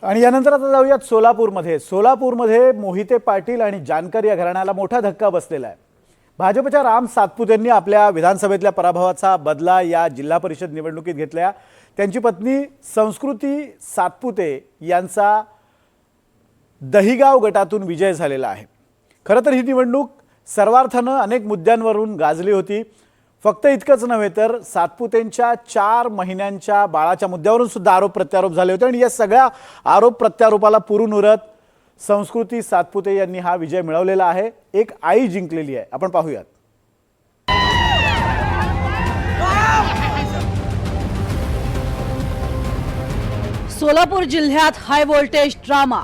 आणि यानंतर आता जाऊयात सोलापूरमध्ये मोहिते पाटील आणि जानकर या घराण्याला मोठा धक्का बसलेला आहे। भाजपच्या राम सातपुतेंनी आपल्या विधानसभेतल्या पराभवाचा बदला या जिल्हा परिषद निवडणुकीत घेतला। त्यांची पत्नी संस्कृती सातपुते यांचा दहिगाव गटातून विजय झालेला आहे। खरं तर ही निवडणूक सर्वार्थाने अनेक मुद्द्यांवरून गाजली होती। फक्त इतकंच नव्हे तर सातपुतेंच्या 4 महिन्यांच्या बाळाच्या मुद्द्यावरून सुद्धा आरोप प्रत्यारोप झाले होते आणि या सगळ्या आरोप प्रत्यारोपाला पुरून उरत संस्कृती सातपुते यांनी हा विजय मिळवलेला आहे। एक आई जिंकलेली आहे, आपण पाहूयात। सोलापूर जिल्ह्यात हाय व्होल्टेज ड्रामा।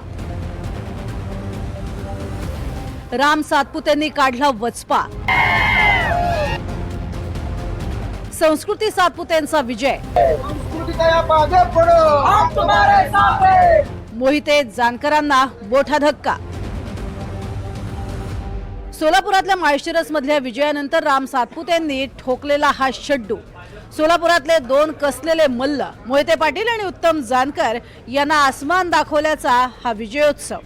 राम सातपुतेंनी काढला वचपा। संस्कृती सातपुतेंचा विजय। मोहिते जानकरांना मोठा धक्का। सोलापुरातल्या माळशिरस मधल्या विजयानंतर राम सातपुतेंनी ठोकलेला हा शड्डू। सोलापुरातले 2 कसलेले मल्ल मोहिते पाटील आणि उत्तम जानकर यांना आसमान दाखवल्याचा हा विजयोत्सव।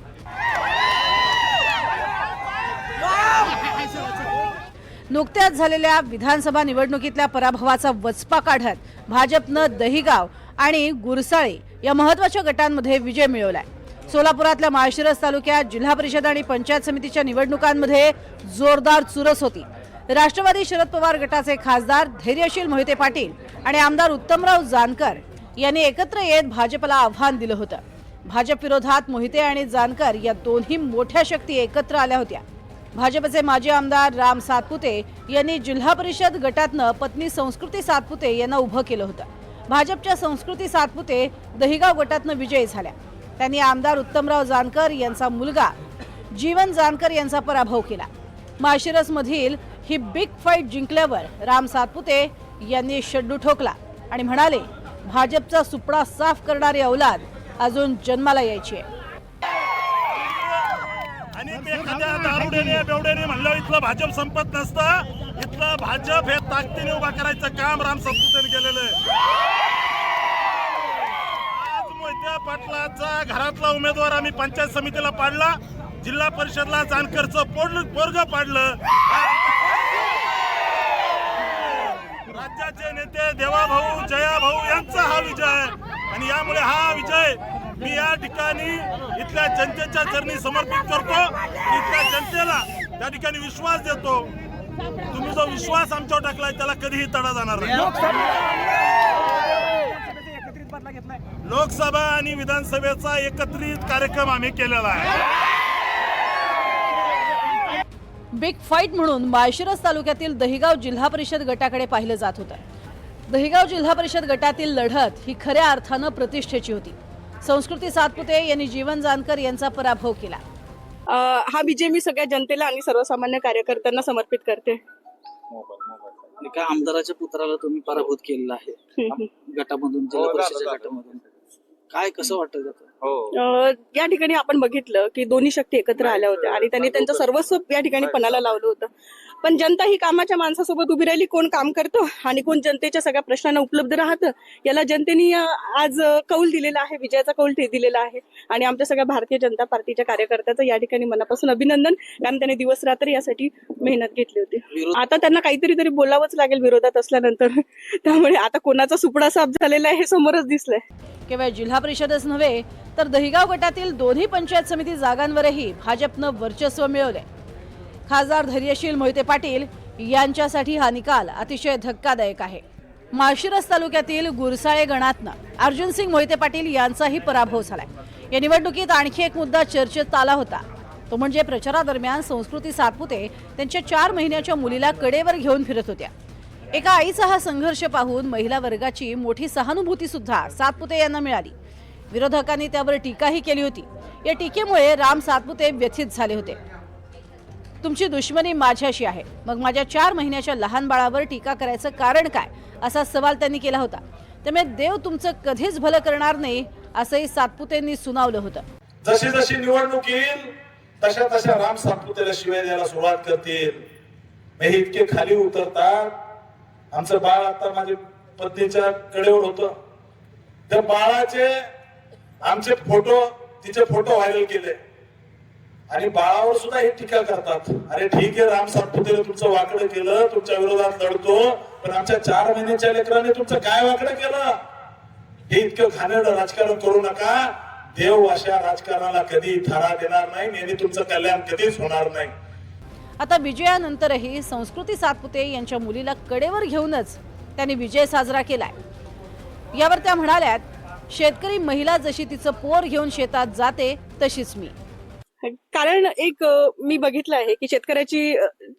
नुकत्याच झालेल्या विधानसभा निवडणुकीतल्या पराभवाचा वचपा काढत भाजपनं दहिगाव आणि गुरसाळी या महत्त्वाच्या गटांमध्ये विजय मिळवलाय। सोलापुरातल्या माळशिरस तालुक्यात जिल्हा परिषद आणि पंचायत समितीच्या निवडणुकांमध्ये जोरदार चुरस होती। राष्ट्रवादी शरद पवार गटाचे खासदार धैर्यशील मोहिते पाटील आणि आमदार उत्तमराव जानकर यांनी एकत्र येत भाजपला आव्हान दिलं होतं। भाजप विरोधात मोहिते आणि जानकर या दोन्ही मोठ्या शक्ती एकत्र आल्या होत्या। भाजपचे माजी आमदार राम सातपुते यांनी जिल्हा परिषद गटातनं पत्नी संस्कृती सातपुते यांना उभं केलं होतं। भाजपच्या संस्कृती सातपुते दहिगाव गटातनं विजयी झाल्या। त्यांनी आमदार उत्तमराव जानकर यांचा मुलगा जीवन जानकर यांचा पराभव केला। माळशिरस मधील ही बिग फाईट जिंकल्यावर राम सातपुते यांनी शड्डू ठोकला आणि म्हणाले, भाजपचा सुपडा साफ करणारी औलाद अजून जन्माला यायची आहे। आणि ते एखाद्या दारुड्याने बेवड्याने म्हणलं इथलं भाजप संपत नसतं, इथलं भाजप हे ताकदीने उभा करायचं काम राम सातपुतेने केलेलं आहे। आज मोहिते पाटलाचा घरातला उमेदवार आम्ही पंचायत समितीला पाडला, जिल्हा परिषदला जानकरचं पोरग पाडलं। राज्याचे नेते देवाभाऊ जयाभाऊ यांचा हा विजय आणि यामुळे हा विजय मी या ठिकाणी इथल्या जनतेच्या चरणी समर्पित करतो। इथल्या जनतेला त्या ठिकाणी विश्वास देतो, तुम्ही जो विश्वास आमच्यावर टाकलाय त्याला कधीही तडा जाणार नाही। लोकसभा आणि विधानसभेचा एकत्रित कार्यक्रम आम्ही केलेला आहे। बिग फाईट म्हणून माळशिरस तालुक्यातील दहिगाव जिल्हा परिषद गटाकडे पाहिलं जात होतं। दहिगाव जिल्हा परिषद गटातील लढत ही खऱ्या अर्थानं प्रतिष्ठेची होती। संस्कृती सातपुते यांनी जीवन जानकर यांचा पराभव केला। हा विजय मी सगळ्या जनतेला आणि सर्वसामान्य कार्यकर्त्यांना समर्पित करते। एका आमदाराच्या पुत्राला तुम्ही पराभूत केलेला आहे गटामधून, जिल्हा परिषदेच्या गटामधून, काय कसं वाटतं? या ठिकाणी आपण बघितलं की दोन्ही शक्ती एकत्र आल्या होत्या आणि त्यांनी त्यांचं सर्वस्व या ठिकाणी पणाला लावलं होतं। पण जनता ही कामाच्या माणसासोबत उभी राहिली, कोण काम करतो आणि कोण जनतेच्या सगळ्या प्रश्नांना उपलब्ध राहतं, याला जनतेने आज कौल दिलेला आहे, विजयाचा कौल दिलेला आहे। आणि आमच्या सगळ्या भारतीय जनता पार्टीच्या कार्यकर्त्याचं या ठिकाणी मनापासून अभिनंदन, कारण त्यांनी दिवस रात्र यासाठी मेहनत घेतली होती। आता त्यांना काहीतरी तरी बोलावंच लागेल विरोधात असल्यानंतर, त्यामुळे आता कोणाचा सुपडा साफ झालेला आहे हे समोरच दिसलंय। केवळ जिल्हा परिषदच नव्हे तर दहिगाव गटातील दोन्ही पंचायत समिती जागांवरही भाजपनं वर्चस्व मिळवले। खासदार धैर्यशील मोहिते पाटील यांच्यासाठी हा निकाल अतिशय धक्कादायक आहे। माळशिरस तालुक्यातील गुरसाळे गणातनं अर्जुनसिंग मोहिते पाटील यांचाही पराभव झालाय। या निवडणुकीत आणखी एक मुद्दा चर्चेत आला होता, तो म्हणजे प्रचारादरम्यान संस्कृती सातपुते त्यांच्या 4 महिन्याच्या मुलीला कडेवर घेऊन फिरत होत्या। एका आईचा हा संघर्ष पाहून महिला वर्गाची मोठी सहानुभूती सुद्धा सातपुते यांना मिळाली। विरोधकांनी त्यावर टीकाही केली होती। या टीकेमुळे राम सातपुते व्यथित झाले होते। तुमची दुश्मनी माझ्याशी आहे, मग माझ्या 4 महिन्याच्या लहान बाळावर टीका करायचं कारण काय, असा सवाल त्यांनी केला होता। त्यामुळे देव तुमचं कधीच भलं करणार नाही असंही सातपुतेंनी सुनावलं होतं। जशी जशी निवडणूक येईल तशा तशा राम सातपुतेला शिवाय द्यायला सुरुवात करतील, हे इतके खाली उतरतात। आमचं बाळ आता माझ्या पत्नीच्या कडेवर होतं, त्या बाळाचे आमचे फोटो, तिचे फोटो व्हायरल केले आणि बाळावर सुद्धा हे टीका करतात. अरे ठीक आहे, राम सातपुतेने तुमचं वाकडं केलं, तुमच्या विरोधात लढतो, पण आमच्या 4 महिन्याच्या लेकराने तुमचं काय वाकडं केलं? हे इतकं घाणेरडं राजकारण करू नका. देव अशा राजकारणाला कधी थारा देणार नाही आणि तुमचं कल्याण कधीच होणार नाही. आता विजयानंतरही संस्कृती सातपुते यांच्या मुलीला कडेवर घेऊनच त्यांनी विजय साजरा केलाय. यावर त्या म्हणाल्यात, शेतकरी महिला जशी तिचं पोर घेऊन शेतात जाते तशीच मी. कारण एक मी बघितलं आहे की शेतकऱ्याची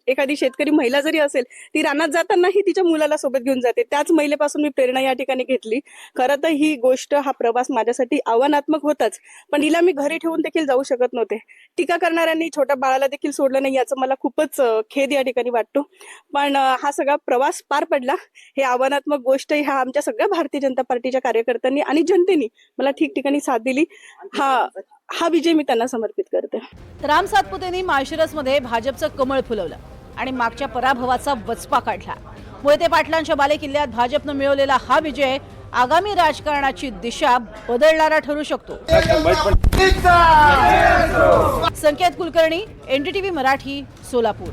एखादी शेतकरी महिला जरी असेल, ती रानात जातानाही तिच्या मुलाला सोबत घेऊन जाते. त्याच महिलेपासून मी प्रेरणा या ठिकाणी घेतली. खरं तर ही गोष्ट, हा प्रवास माझ्यासाठी आव्हानात्मक होताच, पण हिला मी घरी ठेवून देखील जाऊ शकत नव्हते. टीका करणाऱ्यांनी छोट्या बाळाला देखील सोडलं नाही, याचं मला खूपच खेद या ठिकाणी वाटतो. पण हा सगळा प्रवास पार पडला. हे आव्हानात्मक गोष्ट ह्या आमच्या सगळ्या भारतीय जनता पार्टीच्या कार्यकर्त्यांनी आणि जनतेने मला ठिकठिकाणी साथ दिली. हा विजय मी त्यांना समर्पित करते. राम सातपुतेंनी माळशिरसमध्ये भाजपचं कमळ फुलवलं आणि मागच्या पराभवाचा वचपा काढला. मोहिते पाटलांच्या बालेकिल्ल्यात भाजपनं मिळवलेला हा विजय आगामी राजकारणाची दिशा बदलणारा ठरू शकतो. संकेत कुलकर्णी, NDTV मराठी, सोलापूर.